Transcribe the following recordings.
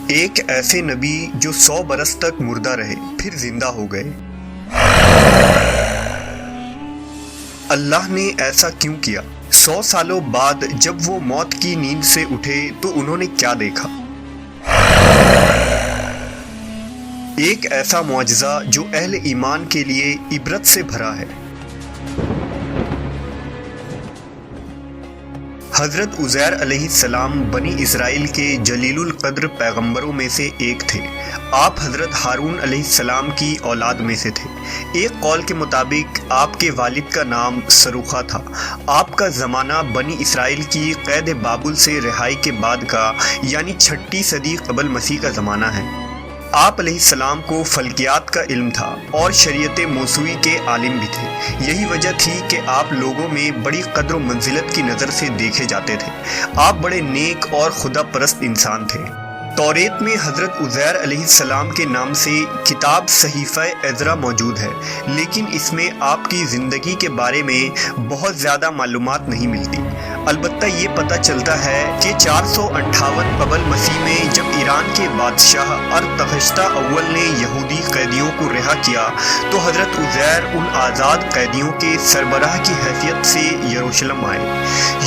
ایک ایسے نبی جو 100 برس تک مردہ رہے پھر زندہ ہو گئے۔ اللہ نے ایسا کیوں کیا؟ 100 سالوں بعد جب وہ موت کی نیند سے اٹھے تو انہوں نے کیا دیکھا؟ ایک ایسا معجزہ جو اہل ایمان کے لیے عبرت سے بھرا ہے۔ حضرت عزیر علیہ السلام بنی اسرائیل کے جلیل القدر پیغمبروں میں سے ایک تھے۔ آپ حضرت ہارون علیہ السلام کی اولاد میں سے تھے۔ ایک قول کے مطابق آپ کے والد کا نام سروخا تھا۔ آپ کا زمانہ بنی اسرائیل کی قید بابل سے رہائی کے بعد کا یعنی 6 صدی قبل مسیح کا زمانہ ہے۔ آپ علیہ السلام کو فلکیات کا علم تھا اور شریعت موسوی کے عالم بھی تھے۔ یہی وجہ تھی کہ آپ لوگوں میں بڑی قدر و منزلت کی نظر سے دیکھے جاتے تھے۔ آپ بڑے نیک اور خدا پرست انسان تھے۔ توریت میں حضرت عزیر علیہ السلام کے نام سے کتاب صحیفہ عزرا موجود ہے، لیکن اس میں آپ کی زندگی کے بارے میں بہت زیادہ معلومات نہیں ملتی۔ البتہ یہ پتہ چلتا ہے کہ 458 قبل مسیح میں جب ایران کے بادشاہ ارطغرشتہ اول نے یہودی قیدیوں کو رہا کیا تو حضرت عزیر ان آزاد قیدیوں کے سربراہ کی حیثیت سے یروشلم آئے۔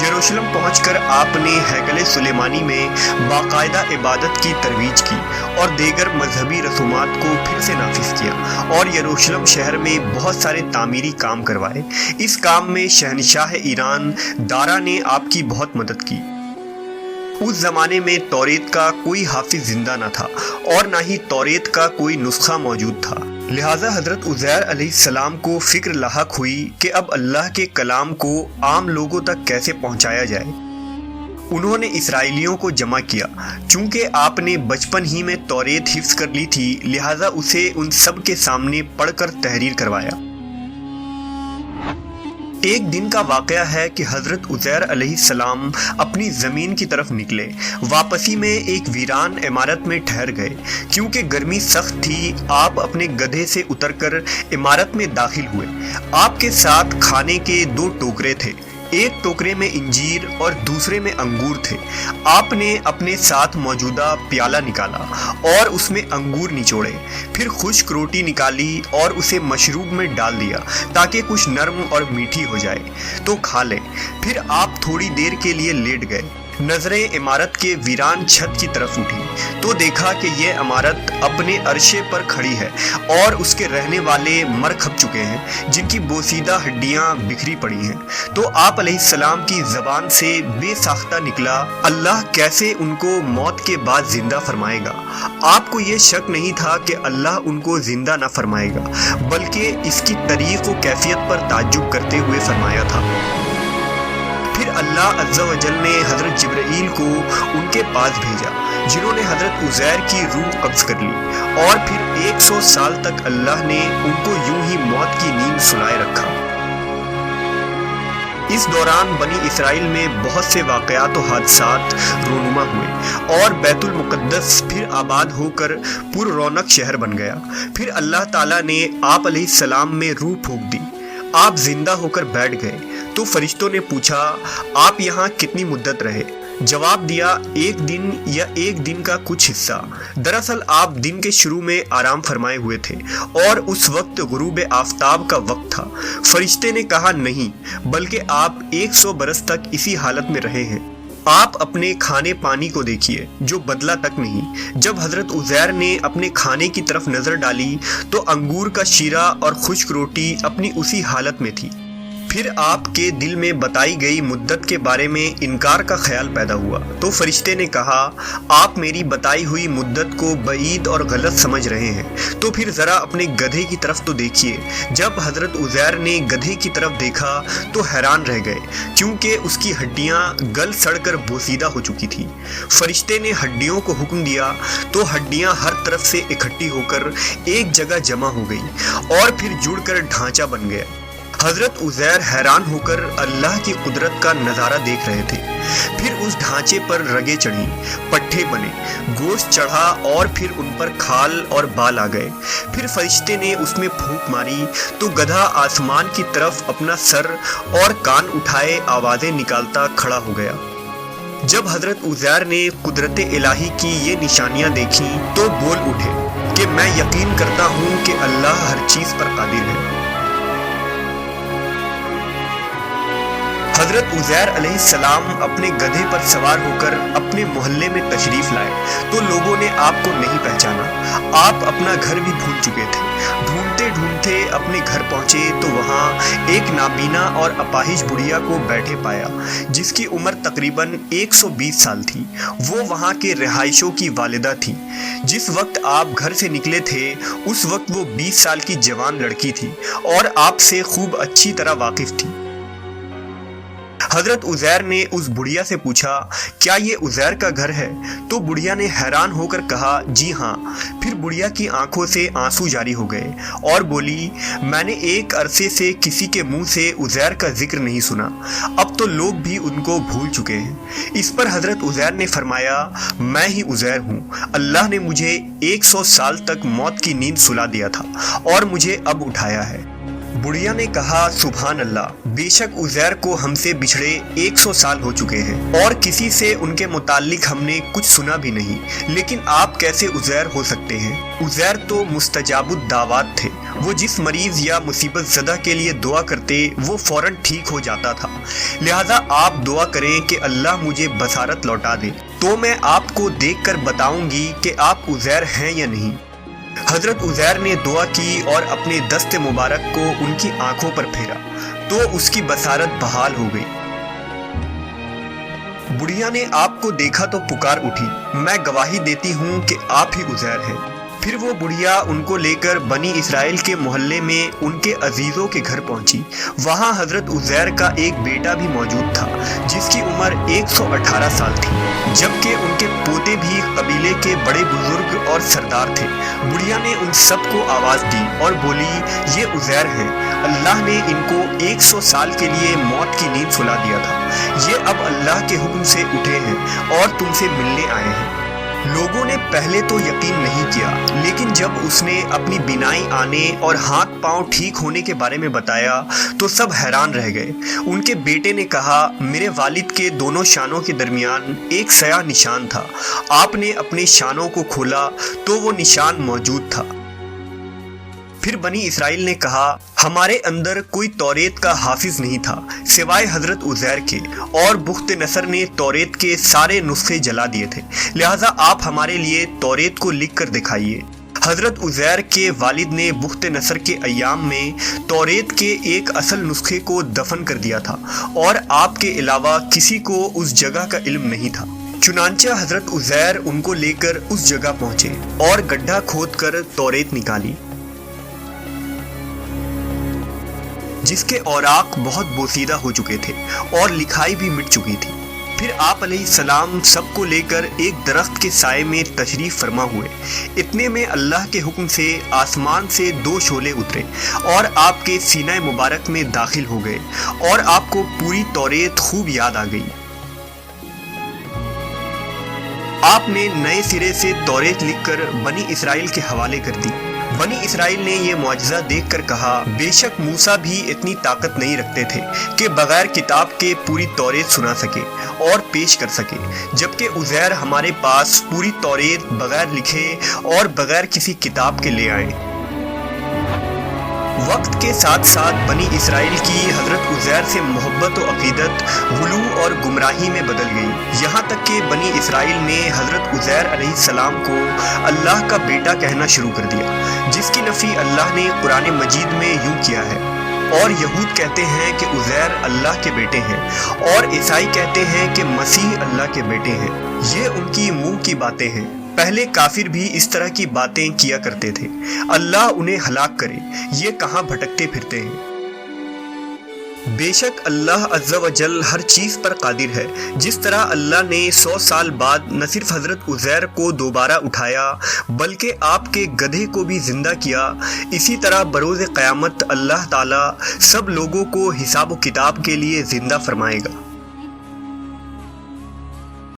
یروشلم پہنچ کر آپ نے ہیکل سلیمانی میں باقاعدہ عبادت کی ترویج کی اور دیگر مذہبی رسومات کو پھر سے نافذ کیا اور یروشلم شہر میں بہت سارے تعمیری کام کروائے۔ اس کام میں شہنشاہ ایران دارا نے آپ کی بہت مدد کی۔ اس زمانے میں توریت کا کوئی حافظ زندہ نہ تھا اور نہ ہی توریت کا کوئی نسخہ موجود تھا، لہٰذا حضرت عزیر علیہ السلام کو فکر لاحق ہوئی کہ اب اللہ کے کلام کو عام لوگوں تک کیسے پہنچایا جائے۔ انہوں نے اسرائیلیوں کو جمع کیا۔ چونکہ آپ نے بچپن ہی میں توریت حفظ کر لی تھی، لہٰذا اسے ان سب کے سامنے پڑھ کر تحریر کروایا۔ ایک دن کا واقعہ ہے کہ حضرت عزیر علیہ السلام اپنی زمین کی طرف نکلے۔ واپسی میں ایک ویران عمارت میں ٹھہر گئے۔ کیونکہ گرمی سخت تھی، آپ اپنے گدھے سے اتر کر عمارت میں داخل ہوئے۔ آپ کے ساتھ کھانے کے 2 ٹوکرے تھے، ایک ٹوکرے میں انجیر اور دوسرے میں انگور تھے۔ آپ نے اپنے ساتھ موجودہ پیالہ نکالا اور اس میں انگور نچوڑے، پھر خشک روٹی نکالی اور اسے مشروب میں ڈال دیا تاکہ کچھ نرم اور میٹھی ہو جائے تو کھا لیں۔ پھر آپ تھوڑی دیر کے لیے لیٹ گئے۔ نظریں عمارت کے ویران چھت کی طرف اٹھی تو دیکھا کہ یہ عمارت اپنے عرشے پر کھڑی ہے اور اس کے رہنے والے مر کھپ چکے ہیں، جن کی بوسیدہ ہڈیاں بکھری پڑی ہیں۔ تو آپ علیہ السلام کی زبان سے بے ساختہ نکلا، اللہ کیسے ان کو موت کے بعد زندہ فرمائے گا؟ آپ کو یہ شک نہیں تھا کہ اللہ ان کو زندہ نہ فرمائے گا، بلکہ اس کی طریق و کیفیت پر تعجب کرتے ہوئے فرمایا تھا۔ پھر اللہ عز و جل نے حضرت جبرائیل کو ان کے پاس بھیجا، جنہوں نے حضرت عزیر کی روح قبض کر لی، اور پھر 100 سال تک اللہ نے ان کو یوں ہی موت کی نیند سلائے رکھا۔ اس دوران بنی اسرائیل میں بہت سے واقعات و حادثات رونما ہوئے اور بیت المقدس پھر آباد ہو کر پر رونق شہر بن گیا۔ پھر اللہ تعالیٰ نے آپ علیہ السلام میں روح پھونک دی۔ آپ زندہ ہو کر بیٹھ گئے تو فرشتوں نے پوچھا، آپ یہاں کتنی مدت رہے؟ جواب دیا، 1 دن یا 1 دن کا کچھ حصہ۔ دراصل آپ دن کے شروع میں آرام فرمائے ہوئے تھے اور اس وقت غروب آفتاب کا وقت تھا۔ فرشتے نے کہا، نہیں، بلکہ آپ 100 برس تک اسی حالت میں رہے ہیں۔ آپ اپنے کھانے پانی کو دیکھیے جو بدلا تک نہیں۔ جب حضرت عزیر نے اپنے کھانے کی طرف نظر ڈالی تو انگور کا شیرہ اور خشک روٹی اپنی اسی حالت میں تھی۔ پھر آپ کے دل میں بتائی گئی مدت کے بارے میں انکار کا خیال پیدا ہوا تو فرشتے نے کہا، آپ میری بتائی ہوئی مدت کو بعید اور غلط سمجھ رہے ہیں، تو پھر ذرا اپنے گدھے کی طرف تو دیکھیے۔ جب حضرت عزیر نے گدھے کی طرف دیکھا تو حیران رہ گئے، کیونکہ اس کی ہڈیاں گل سڑ کر بوسیدہ ہو چکی تھی۔ فرشتے نے ہڈیوں کو حکم دیا تو ہڈیاں ہر طرف سے اکٹھی ہو کر ایک جگہ جمع ہو گئی اور پھر جڑ کر ڈھانچہ بن گیا۔ حضرت عزیر حیران ہو کر اللہ کی قدرت کا نظارہ دیکھ رہے تھے۔ پھر اس ڈھانچے پر رگیں چڑھی، پٹھے بنے، گوشت چڑھا اور پھر ان پر کھال اور بال آ گئے۔ پھر فرشتے نے اس میں پھونک ماری تو گدھا آسمان کی طرف اپنا سر اور کان اٹھائے آوازیں نکالتا کھڑا ہو گیا۔ जब हजरत उज़ैर ने कुदरत इलाही की ये निशानियां देखी तो बोल उठे कि मैं यकीन करता हूँ कि अल्लाह हर चीज पर कादिर है। हजरत उज़ैर अलैहिस्सलाम अपने गधे पर सवार होकर अपने मोहल्ले में तशरीफ लाए तो लोगों ने आपको नहीं पहचाना। आप अपना घर भी भूल चुके थे। ढूंढते ढूंढते अपने घर पहुंचे तो वहां एक नाबीना और अपाहिज बुढ़िया को बैठे पाया जिसकी उम्र तकरीबन 120 साल थी। वो वहां के रिहायशों की वालिदा थी। जिस वक्त आप घर से निकले थे उस वक्त वो 20 साल की जवान लड़की थी और आपसे खूब अच्छी तरह वाकिफ थी। हजरत उज़ैर ने उस बुढ़िया से पूछा, क्या ये उज़ैर का घर है? तो बुढ़िया ने हैरान होकर कहा, जी हाँ। फिर बुढ़िया की आंखों से आंसू जारी हो गए और बोली, मैंने एक अरसे से किसी के मुंह से उज़ैर का जिक्र नहीं सुना। अब तो लोग भी उनको भूल चुके हैं। इस पर हजरत उज़ैर ने फरमाया, मैं ही उज़ैर हूँ। अल्लाह ने मुझे 100 साल तक मौत की नींद सुला दिया था और मुझे अब उठाया है। बुढ़िया ने कहा, सुभान अल्लाह, बेशक उज़ैर को हमसे बिछड़े 100 साल हो चुके हैं और किसी से उनके मुताल्लिक हमने कुछ सुना भी नहीं, लेकिन आप कैसे उज़ैर हो सकते हैं? उज़ैर तो मुस्तजाबुद दावात थे। वो जिस मरीज या मुसीबत ज़दा के लिए दुआ करते वो फौरन ठीक हो जाता था। लिहाजा आप दुआ करें कि अल्लाह मुझे बसारत लौटा दे, तो मैं आपको देख कर बताऊंगी कि आप उज़ैर हैं या नहीं। हजरत उज़ैर ने दुआ की और अपने दस्ते मुबारक को उनकी आंखों पर फेरा तो उसकी बसारत बहाल हो गई। बुढ़िया ने आपको देखा तो पुकार उठी, मैं गवाही देती हूँ कि आप ही उज़ैर हैं। फिर वो बुढ़िया उनको लेकर बनी इसराइल के मोहल्ले में उनके अजीज़ों के घर पहुंची। वहां हजरत उज़ैर का एक बेटा भी मौजूद था जिसकी उम्र 118 साल थी, जबकि उनके पोते भी कबीले के बड़े बुजुर्ग और सरदार थे। बुढ़िया ने उन सबको आवाज़ दी और बोली, ये उज़ैर हैं। अल्लाह ने इनको 100 साल के लिए मौत की नींद सुला दिया था। ये अब अल्लाह के हुक्म से उठे हैं और तुमसे मिलने आए हैं। लोगों ने पहले तो यकीन नहीं किया, लेकिन जब उसने अपनी बीनाई आने और हाथ पांव ठीक होने के बारे में बताया तो सब हैरान रह गए। उनके बेटे ने कहा, मेरे वालिद के दोनों शानों के दरमियान एक सयाह निशान था। आपने अपने शानों को खोला तो वो निशान मौजूद था। फिर बनी इसराइल ने कहा, हमारे अंदर कोई तौरेत का हाफिज नहीं था सिवाय हजरत उज़ैर के, और बुख्त नसर ने तौरेत के सारे नुस्खे जला दिए थे। लिहाजा आप हमारे लिए तौरेत को लिख कर दिखाइए। हजरत उज़ैर के वालिद ने बुख्त नसर के अय्याम में तौरेत के एक असल नुस्खे को दफन कर दिया था और आपके अलावा किसी को उस जगह का इल्म नहीं था। चुनांचे हजरत उज़ैर उनको लेकर उस जगह पहुंचे और गड्ढा खोद कर तौरेत निकाली जिसके औराक बहुत बोसीदा हो चुके थे और लिखाई भी मिट चुकी थी। फिर आप अलैहिस्सलाम सबको लेकर एक दरख्त के साए में तशरीफ फरमा हुए। इतने में अल्लाह के हुक्म से आसमान से 2 शोले उतरे और आपके सीना मुबारक में दाखिल हो गए और आपको पूरी तौरेत खूब याद आ गई। आपने नए सिरे से तौरेत लिखकर बनी इसराइल के हवाले कर दी। बनी इसराइल ने यह मुआजिज़ा देखकर कहा, बेशक मूसा भी इतनी ताकत नहीं रखते थे कि बगैर किताब के पूरी तौरेत सुना सके और पेश कर सके, जबकि उज़ैर हमारे पास पूरी तौरेत बगैर लिखे और बगैर किसी किताब के ले आए। वक्त के साथ साथ बनी इसराइल की हजरत उज़ैर से मोहब्बत और अकीदत गुलू और गुमराही में बदल गई। यहाँ तक कि बनी इसराइल ने हजरत उज़ैर अलैहिस्सलाम को अल्लाह का बेटा कहना शुरू कर दिया, जिसकी नफ़ी अल्लाह ने कुरान मजीद में यूँ किया है। और यहूद कहते हैं कि उज़ैर अल्लाह के बेटे हैं और ईसाई कहते हैं कि मसीह अल्लाह के बेटे हैं। ये उनकी मुंह की बातें हैं। पहले काफिर भी इस तरह की बातें किया करते थे। अल्लाह उन्हें हलाक करे, ये कहाँ भटकते फिरते हैं। बेशक अल्लाह अज़्ज़ा व जल हर चीज़ पर कादिर है। जिस तरह अल्लाह ने 100 साल बाद न सिर्फ हज़रत उज़ैर को दोबारा उठाया बल्कि आपके गधे को भी ज़िंदा किया, इसी तरह बरोज़ क़यामत अल्लाह ताला सब लोगों को हिसाब व किताब के लिए ज़िंदा फरमाएगा।